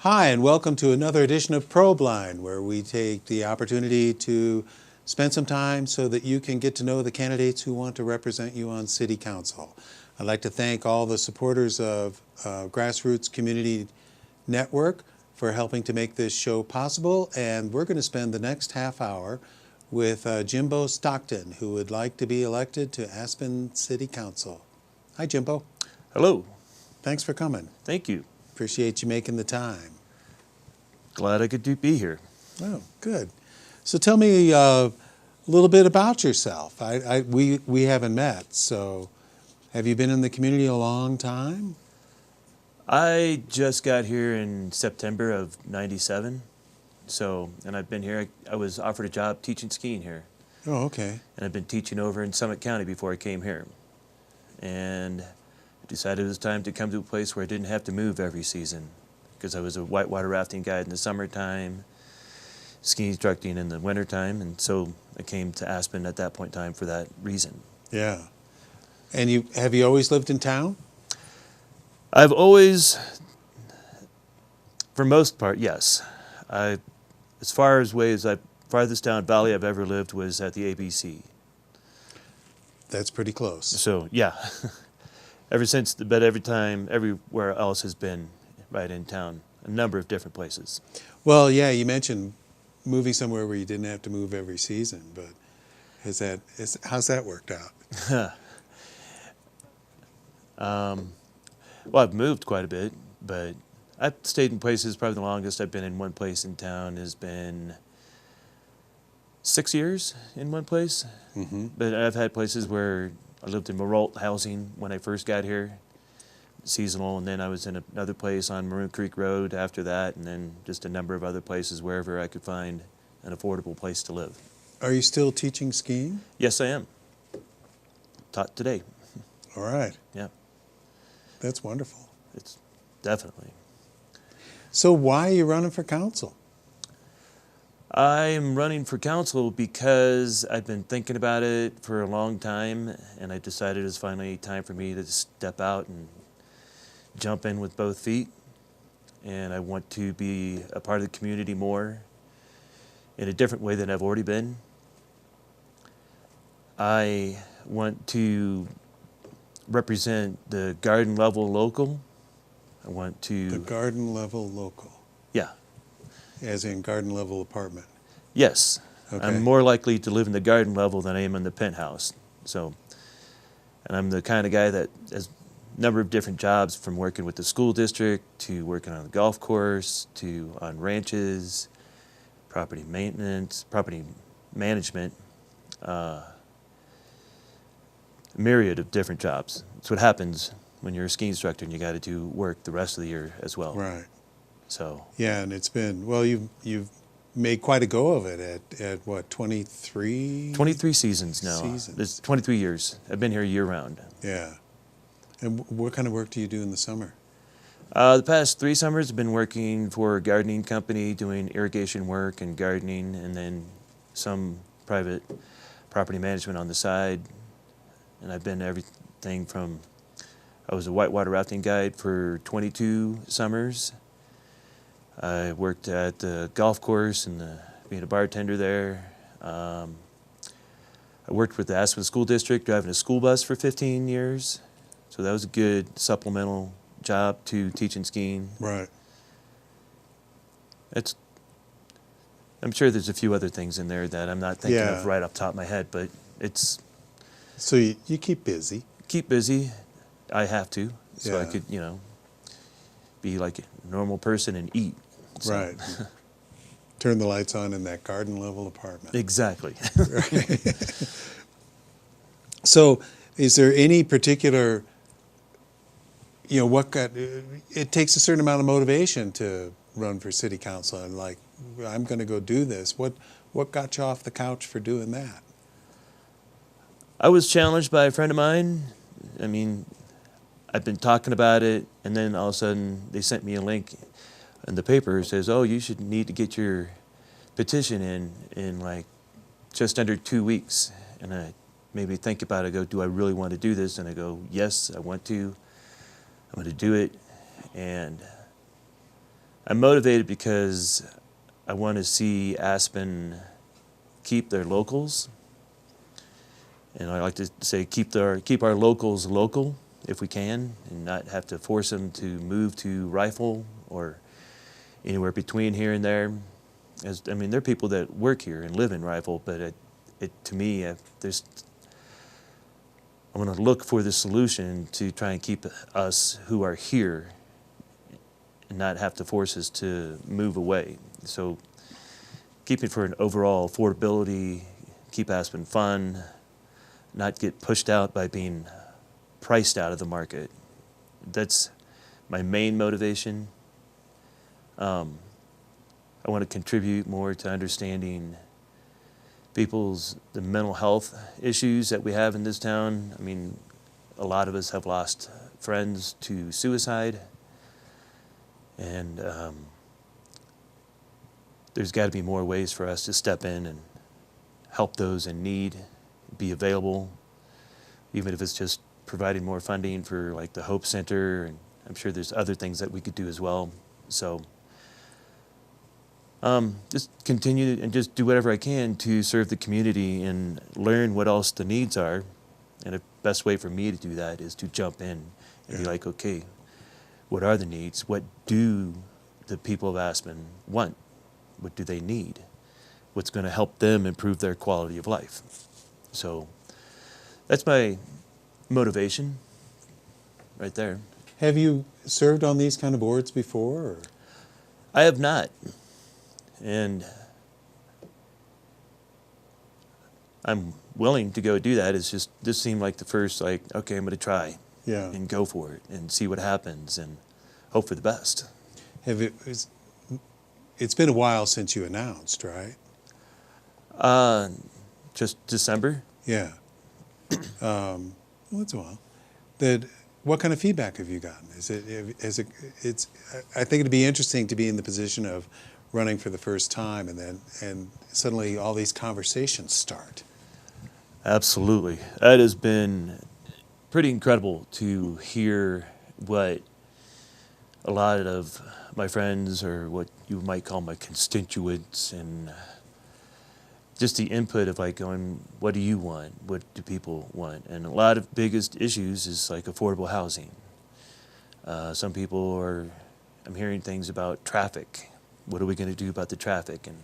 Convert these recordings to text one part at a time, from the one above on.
Hi, and welcome to another edition of Probeline, where we take the opportunity to spend some time so that you can get to know the candidates who want to represent you on City Council. I'd like to thank all the supporters of GrassRoots Community Network for helping to make this show possible, and we're going to spend the next half hour with Jimbo Stockton, who would like to be elected to Aspen City Council. Hi, Jimbo. Hello. Thanks for coming. Thank you. Appreciate you making the time. Glad I could be here. Oh, good. So tell me a little bit about yourself. We haven't met, so have you been in the community a long time? I just got here in September of '97, and I've been here. I was offered a job teaching skiing here. Oh, okay. And I've been teaching over in Summit County before I came here. And I decided it was time to come to a place where I didn't have to move every season, because I was a whitewater rafting guide in the summertime, ski instructing in the wintertime, and so I came to Aspen at that point in time for that reason. Yeah. And have you always lived in town? I've always, for most part, yes. As far as farthest down valley I've ever lived was at the ABC. That's pretty close. So, yeah. Ever since, but everywhere else has been right in town, a number of different places. Well, yeah, you mentioned moving somewhere where you didn't have to move every season, but how's that worked out? Well, I've moved quite a bit, but I've stayed in places. Probably the longest I've been in one place in town has been 6 years in one place. Mm-hmm. But I've had places where I lived in Maralt housing when I first got here, seasonal, and then I was in another place on Maroon Creek Road after that, and then just a number of other places wherever I could find an affordable place to live. Are you still teaching skiing? Yes, I am. Taught today. All right. Yeah. That's wonderful. It's definitely. So why are you running for council? I'm running for council because I've been thinking about it for a long time, and I decided it's finally time for me to step out and jump in with both feet. And I want to be a part of the community more in a different way than I've already been. I want to represent the garden level local. I want to... The garden level local? Yeah. As in garden level apartment? Yes. Okay. I'm more likely to live in the garden level than I am in the penthouse. And I'm the kind of guy that has a number of different jobs, from working with the school district to working on the golf course to on ranches, property maintenance, property management, a myriad of different jobs. That's what happens when you're a ski instructor and you got to do work the rest of the year as well. Right. So. Yeah, and it's been, well, you've made quite a go of it at what, 23? 23 seasons now. It's 23 years. I've been here year round. Yeah. And what kind of work do you do in the summer? The past 3 summers I've been working for a gardening company, doing irrigation work and gardening, and then some private property management on the side. And I've been everything from, I was a whitewater rafting guide for 22 summers. I worked at the golf course and being a bartender there. I worked with the Aspen School District driving a school bus for 15 years. So that was a good supplemental job to teaching skiing. Right. I'm sure there's a few other things in there that I'm not thinking of right off the top of my head, but it's... So you keep busy. Keep busy. I have to, so I could, be like a normal person and eat. So. Right. Turn the lights on in that garden level apartment. Exactly. So is there any particular, it takes a certain amount of motivation to run for city council, and like, I'm going to go do this. What got you off the couch for doing that? I was challenged by a friend of mine. I mean, I've been talking about it, and then all of a sudden they sent me a link in the paper. It says, oh, you should need to get your petition in like just under 2 weeks. And I maybe think about it, I go, do I really want to do this? And I go, yes, I want to. I'm going to do it. And I'm motivated because I want to see Aspen keep their locals. And I like to say keep our locals local if we can, and not have to force them to move to Rifle or anywhere between here and there. I mean, there are people that work here and live in Rifle, but to me, I want to look for the solution to try and keep us who are here and not have to force us to move away. So keeping for an overall affordability, keep Aspen fun, not get pushed out by being priced out of the market. That's my main motivation. I want to contribute more to understanding the mental health issues that we have in this town. I mean, a lot of us have lost friends to suicide, and there's got to be more ways for us to step in and help those in need, be available, even if it's just providing more funding for like the Hope Center, and I'm sure there's other things that we could do as well. So just continue and just do whatever I can to serve the community and learn what else the needs are. And the best way for me to do that is to jump in and be like, okay, what are the needs? What do the people of Aspen want? What do they need? What's going to help them improve their quality of life? So that's my motivation right there. Have you served on these kind of boards before? Or? I have not. And I'm willing to go do that. It's just, this seemed like the first, like, okay, I'm going to try and go for it and see what happens and hope for the best. It's been a while since you announced, right? Just December. Yeah. Well, that's a while. What kind of feedback have you gotten? I think it'd be interesting to be in the position of running for the first time, and suddenly all these conversations start. Absolutely. That has been pretty incredible to hear what a lot of my friends, or what you might call my constituents, and just the input of like going, what do you want? What do people want? And a lot of biggest issues is like affordable housing. Some people I'm hearing things about traffic. What are we going to do about the traffic and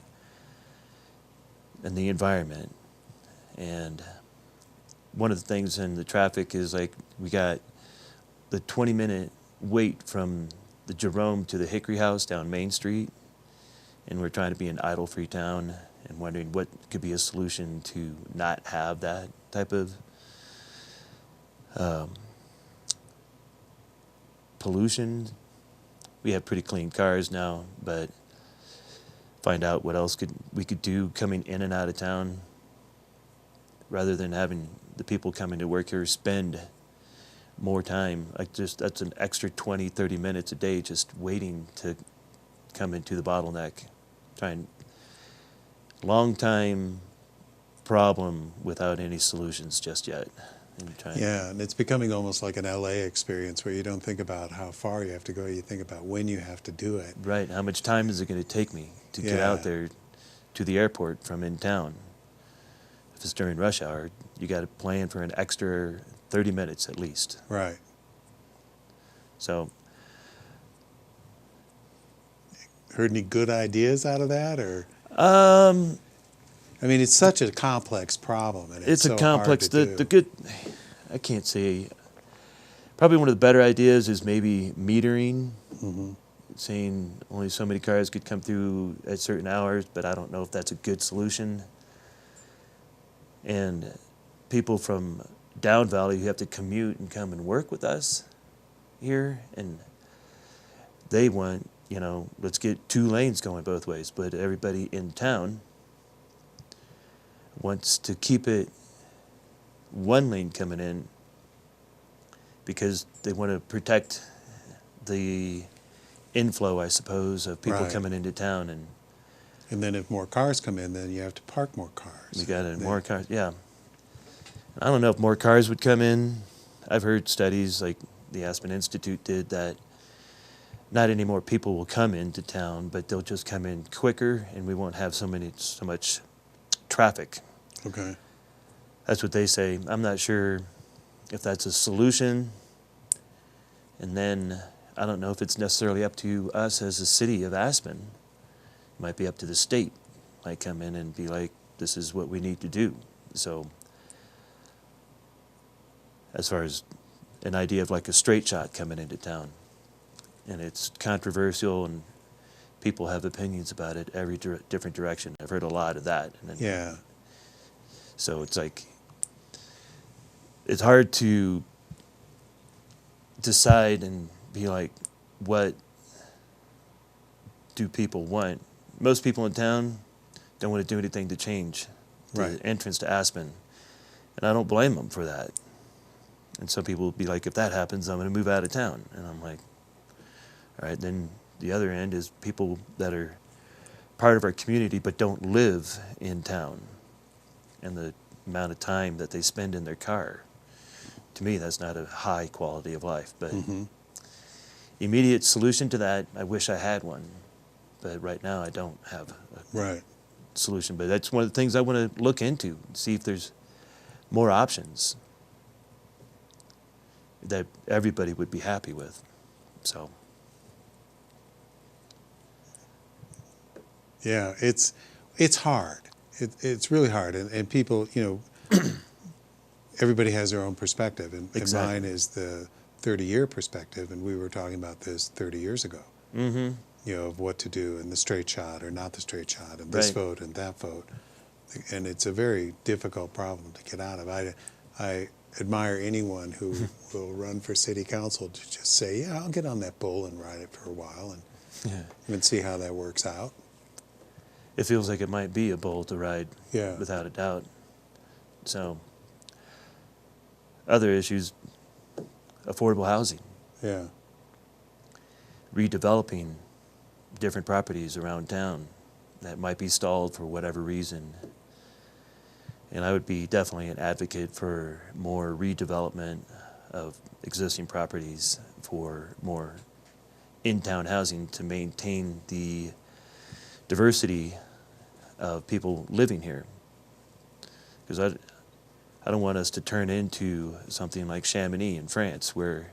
the environment? And one of the things in the traffic is like we got the 20-minute wait from the Jerome to the Hickory House down Main Street, and we're trying to be an idle-free town and wondering what could be a solution to not have that type of pollution. We have pretty clean cars now, but find out what else we could do coming in and out of town, rather than having the people coming to work here spend more time. That's an extra 20, 30 minutes a day just waiting to come into the bottleneck. Long-time problem without any solutions just yet. And it's becoming almost like an LA experience where you don't think about how far you have to go, you think about when you have to do it. Right, how much time is it going to take me to get out there to the airport from in town? If it's during rush hour, you got to plan for an extra 30 minutes at least. Right. So, heard any good ideas out of that, or? I mean, it's such a complex problem, and it's so a complex. Hard to do. I can't say. Probably one of the better ideas is maybe metering, saying only so many cars could come through at certain hours, but I don't know if that's a good solution. And people from Down Valley who have to commute and come and work with us here, and they want, let's get 2 lanes going both ways, but everybody in town wants to keep it 1 lane coming in because they want to protect the inflow, I suppose, of people coming into town. And then if more cars come in, then you have to park more cars. We got more cars, yeah. I don't know if more cars would come in. I've heard studies like the Aspen Institute did that not any more people will come into town, but they'll just come in quicker, and we won't have so much traffic. Okay. That's what they say. I'm not sure if that's a solution. And then I don't know if it's necessarily up to us as a city of Aspen. It might be up to the state. Might come in and be like, this is what we need to do. So as far as an idea of like a straight shot coming into town. And it's controversial, and people have opinions about it every different direction. I've heard a lot of that. And then, Yeah. so it's like, it's hard to decide and be like, what do people want? Most people in town don't want to do anything to change the Right. entrance to Aspen. And I don't blame them for that. And some people will be like, if that happens, I'm going to move out of town. And I'm like, all right, then the other end is people that are part of our community but don't live in town, and the amount of time that they spend in their car. To me, that's not a high quality of life. But immediate solution to that, I wish I had one. But right now, I don't have a Right. solution. But that's one of the things I want to look into, see if there's more options that everybody would be happy with. So. Yeah, it's hard. It's really hard, and people, everybody has their own perspective, and Exactly. mine is the 30-year perspective, and we were talking about this 30 years ago. Mm-hmm. Of what to do, and the straight shot or not the straight shot, and this Right. vote and that vote, and it's a very difficult problem to get out of. I admire anyone who will run for city council to just say, yeah, I'll get on that bull and ride it for a while, and see how that works out. It feels like it might be a bull to ride, Yeah. without a doubt. So, other issues, affordable housing, Yeah. redeveloping different properties around town that might be stalled for whatever reason. And I would be definitely an advocate for more redevelopment of existing properties, for more in-town housing to maintain the diversity of people living here. Because I don't want us to turn into something like Chamonix in France, where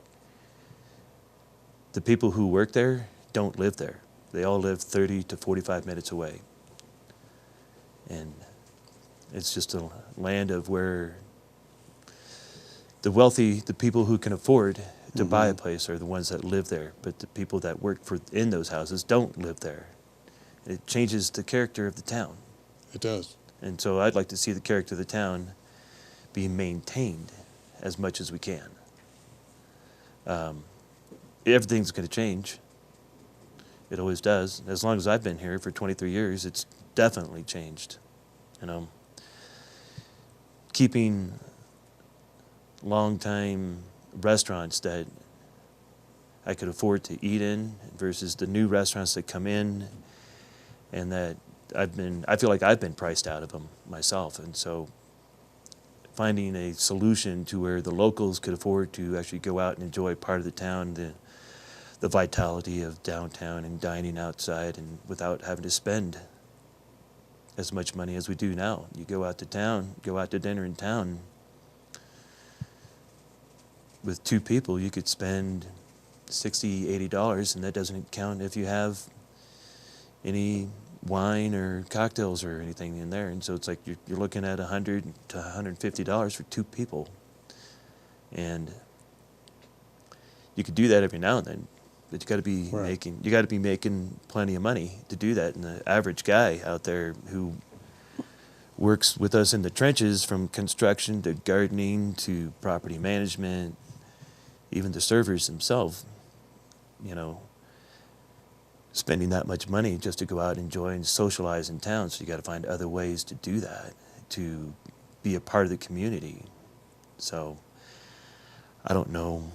the people who work there don't live there. They all live 30 to 45 minutes away. And it's just a land of where the wealthy, the people who can afford to buy a place, are the ones that live there. But the people that work in those houses don't live there. It changes the character of the town. It does. And so I'd like to see the character of the town be maintained as much as we can. Everything's going to change. It always does. As long as I've been here for 23 years, it's definitely changed. Keeping long-time restaurants that I could afford to eat in versus the new restaurants that come in, and that I feel like I've been priced out of them myself. And so finding a solution to where the locals could afford to actually go out and enjoy part of the town, the vitality of downtown and dining outside, and without having to spend as much money as we do now. You go out to town, go out to dinner in town, with two people, you could spend $60, $80, and that doesn't count if you have any wine or cocktails or anything in there. And so it's like you're looking at $100 to $150 for two people. And you could do that every now and then, but you got to be making plenty of money to do that. And the average guy out there who works with us in the trenches, from construction to gardening to property management, even the servers themselves, spending that much money just to go out and enjoy and socialize in town. So you got to find other ways to do that, to be a part of the community. So I don't know.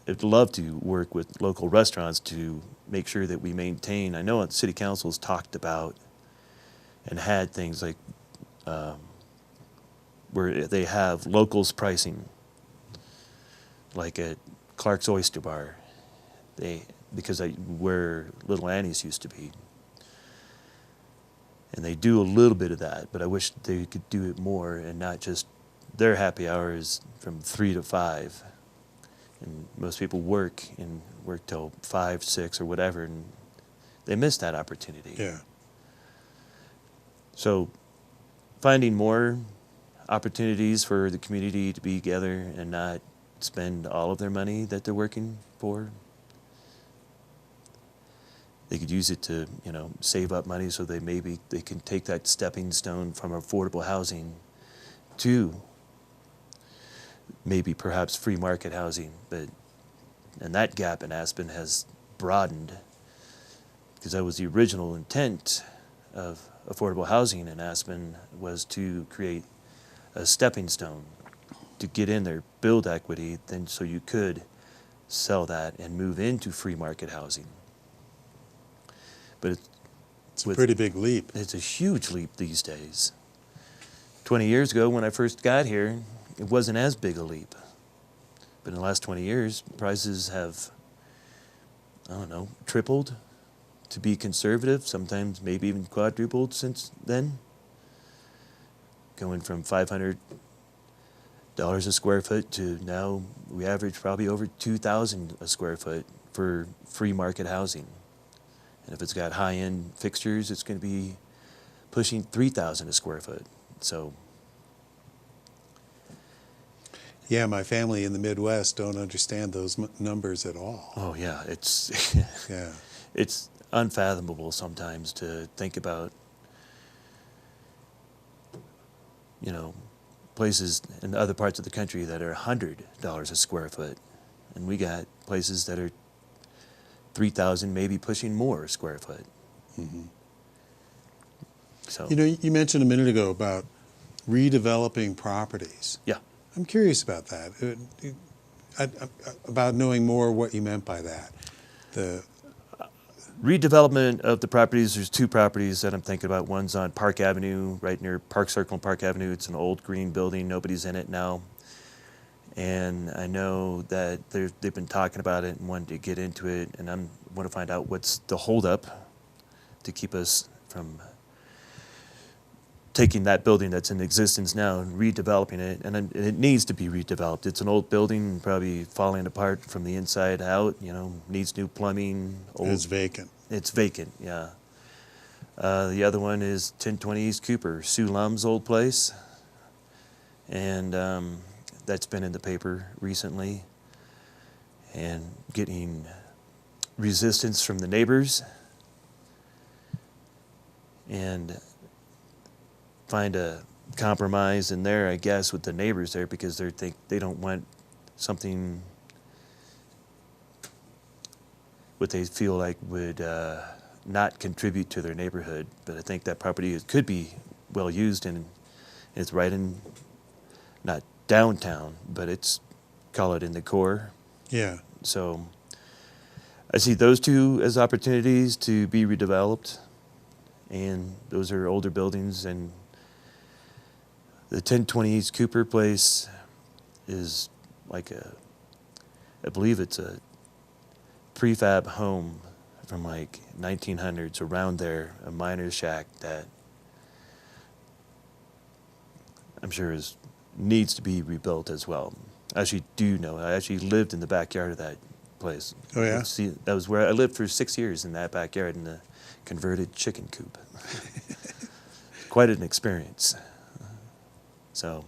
I'd love to work with local restaurants to make sure that we maintain. I know city council's talked about and had things like where they have locals pricing, like at Clark's Oyster Bar. because where Little Annie's used to be. And they do a little bit of that, but I wish they could do it more and not just their happy hours from 3 to 5. And most people work till 5, 6, or whatever, and they miss that opportunity. Yeah. So finding more opportunities for the community to be together and not spend all of their money that they're working for. They could use it to, save up money so they can take that stepping stone from affordable housing to maybe perhaps free market housing. And that gap in Aspen has broadened, because that was the original intent of affordable housing in Aspen, was to create a stepping stone to get in there, build equity, then so you could sell that and move into free market housing. But it's a pretty big leap. It's a huge leap these days. 20 years ago, when I first got here, it wasn't as big a leap. But in the last 20 years, prices have, tripled to be conservative, sometimes maybe even quadrupled since then. Going from $500 a square foot to now we average probably over $2,000 a square foot for free market housing. And if it's got high-end fixtures, it's going to be pushing $3,000 a square foot. So, yeah, my family in the Midwest don't understand those numbers at all. Oh yeah, it's yeah, it's unfathomable sometimes to think about. Places in other parts of the country that are $100 a square foot, and we got places that are $3,000, maybe pushing more a square foot. Mm-hmm. So you mentioned a minute ago about redeveloping properties. Yeah, I'm curious about that. About knowing more what you meant by that. The redevelopment of the properties, there's 2 properties that I'm thinking about. One's on Park Avenue, right near Park Circle and Park Avenue. It's an old green building. Nobody's in it now. And I know that they've been talking about it and wanting to get into it, and I want to find out what's the holdup to keep us from taking that building that's in existence now and redeveloping it. And it needs to be redeveloped. It's an old building, probably falling apart from the inside out, needs new plumbing. It's vacant. It's vacant, yeah. The other one is 1020 East Cooper, Sue Lum's old place. And that's been in the paper recently, and getting resistance from the neighbors, and find a compromise in there, I guess, with the neighbors there, because they don't want something what they feel like would not contribute to their neighborhood. But I think that property could be well used, and it's right in, not downtown, but call it in the core. Yeah. So I see those 2 as opportunities to be redeveloped, and those are older buildings. And the 1020 East Cooper place is like I believe it's a prefab home from like 1900s, around there, a miner's shack that I'm sure needs to be rebuilt as well. I actually lived in the backyard of that place. Oh yeah? That was where I lived for 6 years, in that backyard, in the converted chicken coop. Quite an experience. So,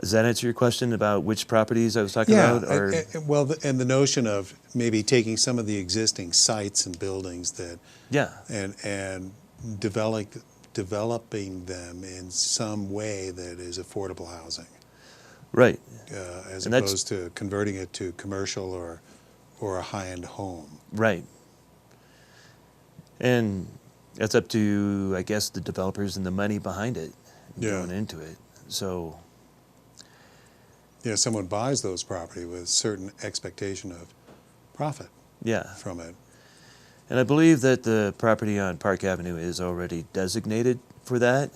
does that answer your question about which properties I was talking about? Or? Well, and the notion of maybe taking some of the existing sites and buildings that, and developing them in some way that is affordable housing. Right. As opposed to converting it to commercial or a high-end home. Right. And that's up to, I guess, the developers and the money behind it, going into it. So, yeah, someone buys those property with certain expectation of profit. Yeah. From it. And I believe that the property on Park Avenue is already designated for that.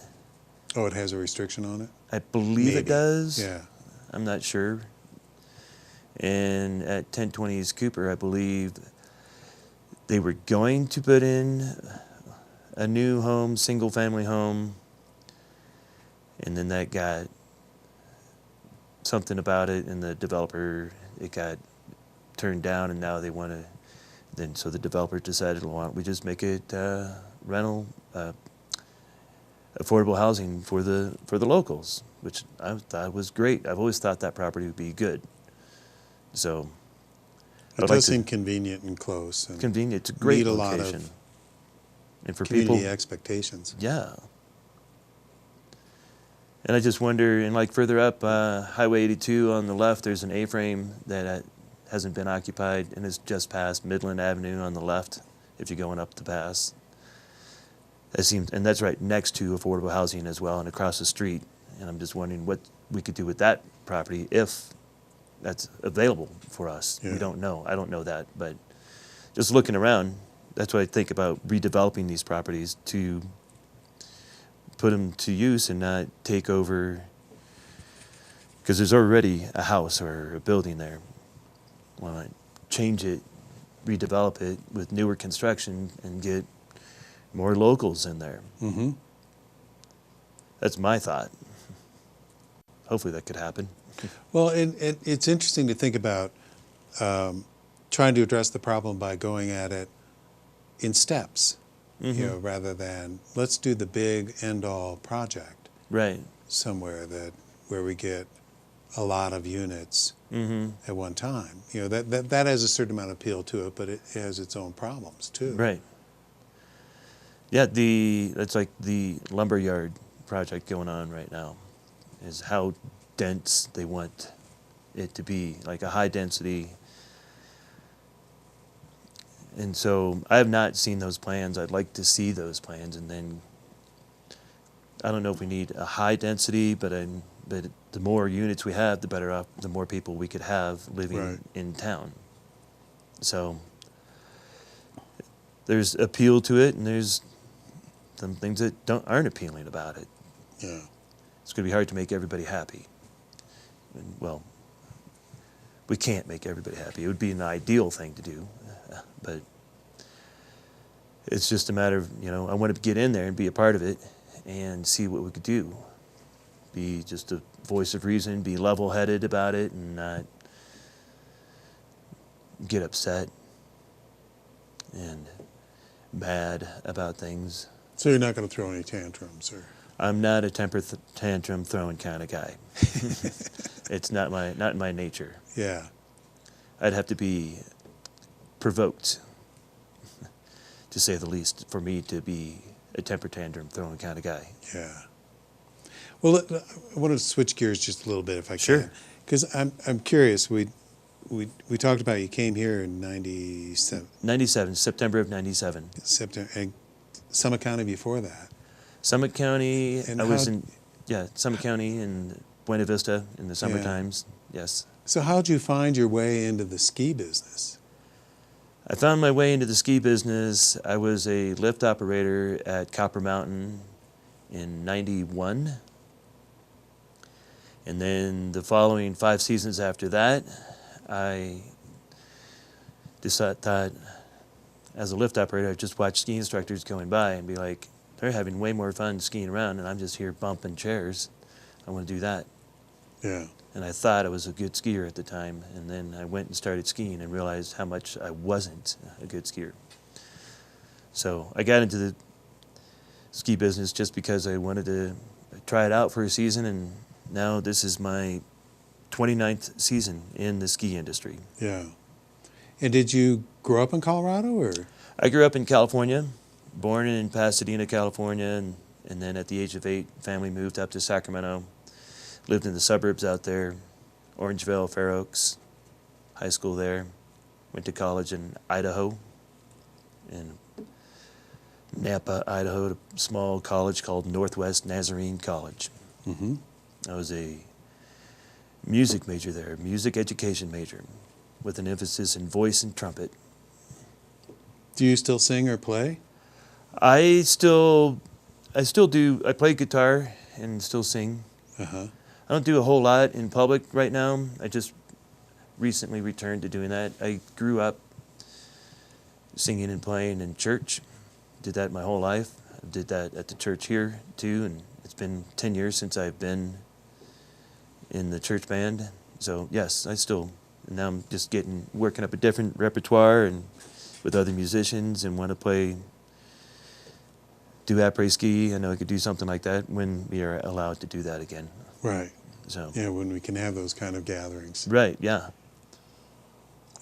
Oh, it has a restriction on it? I believe it does. Yeah. I'm not sure. And at 1020 East Cooper, I believe they were going to put in a new home, single-family home, and then that got something about it, and the developer, it got turned down, and now they want to. Then so the developer decided, well, why don't we just make it rental, affordable housing for the locals, which I thought was great. I've always thought that property would be good. So It does seem convenient and close. And convenient. It's a great meet a location. lot of and for community people, expectations. yeah. And I just wonder, and like further up, Highway 82 on the left, there's an A-frame that hasn't been occupied, and it's just past Midland Avenue on the left, if you're going up the pass. That seems, and that's right next to affordable housing as well, and across the street. And I'm just wondering what we could do with that property if that's available for us. Yeah. We don't know. I don't know that, but just looking around, that's what I think about redeveloping these properties, to put them to use and not take over, because there's already a house or a building there. Why not change it, redevelop it with newer construction and get more locals in there? Mm-hmm. That's my thought. Hopefully that could happen. Well, and it's interesting to think about trying to address the problem by going at it in steps, Mm-hmm. you know, rather than let's do the big end-all project Right. somewhere where we get a lot of units Mm-hmm. at one time. You know, that has a certain amount of appeal to it, but it has its own problems too. Right. Yeah, that's like the lumberyard project going on right now, is how dense they want it to be, like a high density. And so I have not seen those plans. I'd like to see those plans, and then I don't know if we need a high density, but the more units we have, the better off, the more people we could have living Right. in town. So there's appeal to it, and there's some things that aren't appealing about it. Yeah. It's going to be hard to make everybody happy. And, well, we can't make everybody happy. It would be an ideal thing to do, but it's just a matter of, I want to get in there and be a part of it and see what we could do. Be just a voice of reason, be level-headed about it, and not get upset and mad about things. So you're not going to throw any tantrums, or? I'm not a temper tantrum throwing kind of guy. It's not in my nature. Yeah. I'd have to be provoked, to say the least, for me to be a temper tantrum throwing kind of guy. Yeah. Well, I want to switch gears just a little bit, if I can. Sure. Because I'm curious. We talked about you came here in 97. 97, September of 97. September, and Summit County before that. Summit County, And I was how- Summit County and Buena Vista in the summer Yeah. times, yes. So how'd you find your way into the ski business? I found my way into the ski business. I was a lift operator at Copper Mountain in 91. And then the following 5 seasons after that, I thought, as a lift operator, I'd just watch ski instructors going by and be like, they're having way more fun skiing around, and I'm just here bumping chairs. I want to do that. Yeah. And I thought I was a good skier at the time, and then I went and started skiing and realized how much I wasn't a good skier. So I got into the ski business just because I wanted to try it out for a season, and now this is my 29th season in the ski industry. Yeah. And did you grow up in Colorado, or? I grew up in California, born in Pasadena, California, and then at the age of 8, family moved up to Sacramento. Lived in the suburbs out there, Orangeville, Fair Oaks, high school there. Went to college in Idaho, in Nampa, Idaho, at a small college called Northwest Nazarene College. Mm-hmm. I was a music major there, music education major, with an emphasis in voice and trumpet. Do you still sing or play? I still do. I play guitar and still sing. Uh-huh. I don't do a whole lot in public right now. I just recently returned to doing that. I grew up singing and playing in church. Did that my whole life. I did that at the church here too, and it's been 10 years since I've been in the church band. So yes, and now I'm just working up a different repertoire and with other musicians, and want to play do après-ski. I know I could do something like that when we are allowed to do that again. Right. So Yeah, when we can have those kind of gatherings. right, yeah.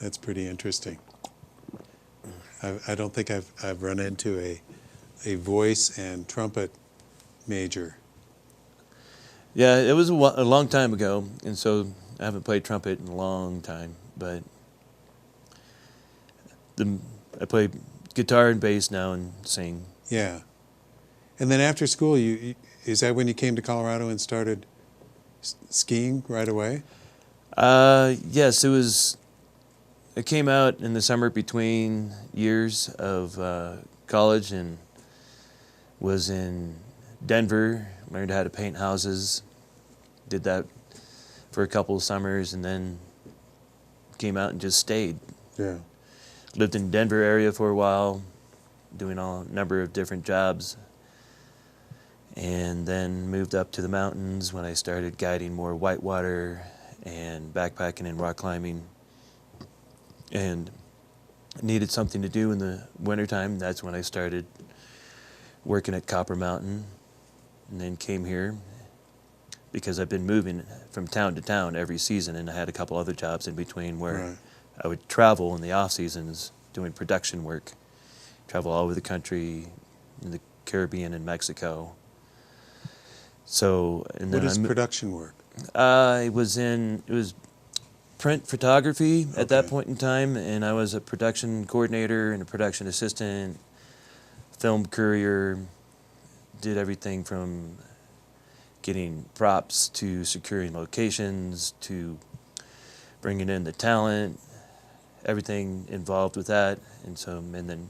That's pretty interesting. I don't think I've run into a voice and trumpet major. Yeah, it was a long time ago, and so I haven't played trumpet in a long time. But I play guitar and bass now and sing. Yeah. And then after school, is that when you came to Colorado and started skiing right away? Yes, it was. I came out in the summer between years of college and was in Denver, learned how to paint houses, did that for a couple of summers, and then came out and just stayed. Yeah. Lived in Denver area for a while, doing a number of different jobs, and then moved up to the mountains when I started guiding more whitewater and backpacking and rock climbing, and needed something to do in the wintertime. That's when I started working at Copper Mountain, and then came here because I've been moving from town to town every season, and I had a couple other jobs in between where Right. I would travel in the off seasons doing production work, travel all over the country, in the Caribbean and Mexico. So, and then What is production work? it was print photography at that Okay. point in time, and I was a production coordinator and a production assistant, film courier, did everything from getting props to securing locations to bringing in the talent, everything involved with that. And then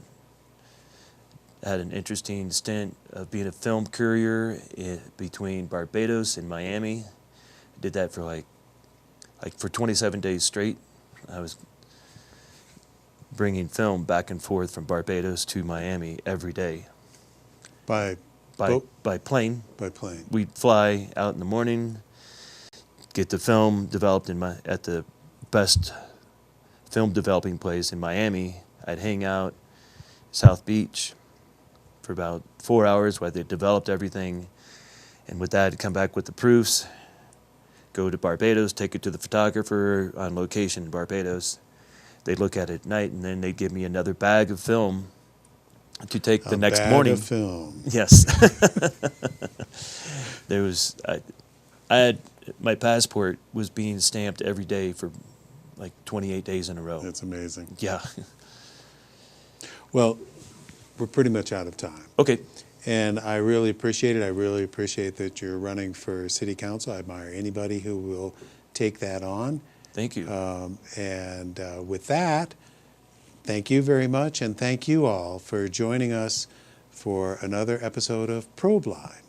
had an interesting stint of being a film courier between Barbados and Miami. I did that for like for 27 days straight. I was bringing film back and forth from Barbados to Miami every day. By By plane. By plane. We'd fly out in the morning, get the film developed at the best film developing place in Miami. I'd hang out South Beach for about 4 hours while they developed everything, and with that, I'd come back with the proofs, go to Barbados, take it to the photographer on location in Barbados. They'd look at it at night, and then they'd give me another bag of film to take the next morning. A bag of film. Yes. I had, my passport was being stamped every day for like 28 days in a row. That's amazing. Yeah. Well, we're pretty much out of time. Okay. And I really appreciate it. I really appreciate that you're running for city council. I admire anybody who will take that on. Thank you. With that, thank you very much, and thank you all for joining us for another episode of Probeline.